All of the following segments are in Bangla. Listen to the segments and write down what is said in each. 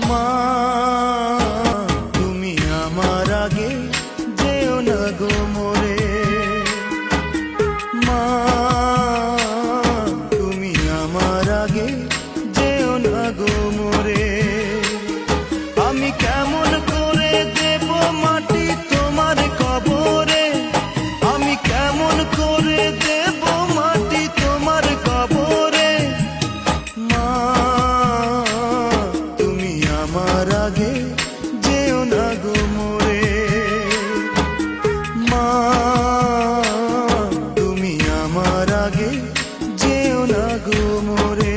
মা তুমি আমার আগে যেও না গো মোরে, মা তুমি আমার আগে যেও না গো মোরে। আমি কেমন করে দেব মাটি তোমার কবরে, আমি কেমন করে দেব মাটি তোমার কবরে। মা তুমি আমার আগে যেও না গো মোরে, মা তুমি আমার আগে যেও না গো মোরে।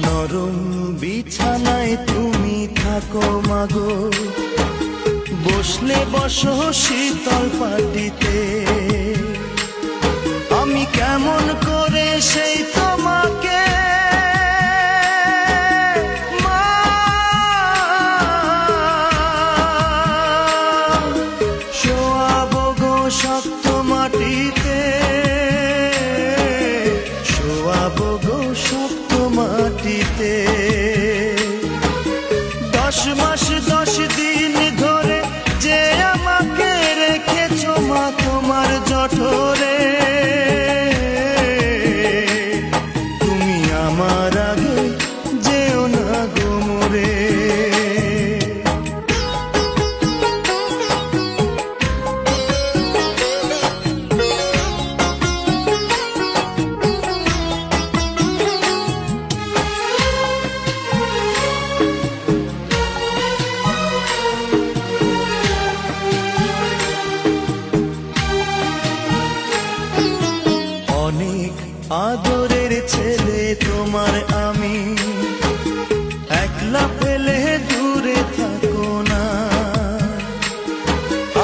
নরম বিছানায় তুমি থাকো মাগো, বসলে বসো শীতল পাটিতে। আমি কেমন করে সেই তোমাকে মা শোয়াবো গো শক্ত মাটিতে, শোয়াবো গো শক্ত মাটিতে। 10 মাস 10 দিন ধরে যে আমাকে রেখেছো মা তোমার জঠরে, তুমি আমার আগে যেও না গো মোরে। অনেক আদরের ছেলে তোমার আমি, একলা ফেলে দূরে থাকো না।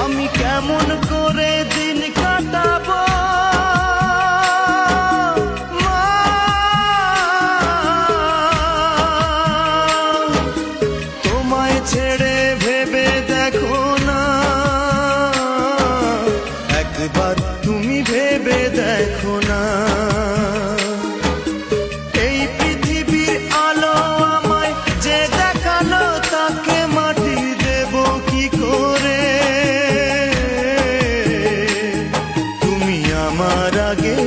আমি কেমন করে দিন কাটাবো মা, তোমায় ছেড়ে ভেবে দেখো না, একবার তুমি ভেবে দেখো না। এই পৃথিবীর আলো আমায় যে দেখালো, তাকে মাটি দেব কি করে। তুমি আমার আগে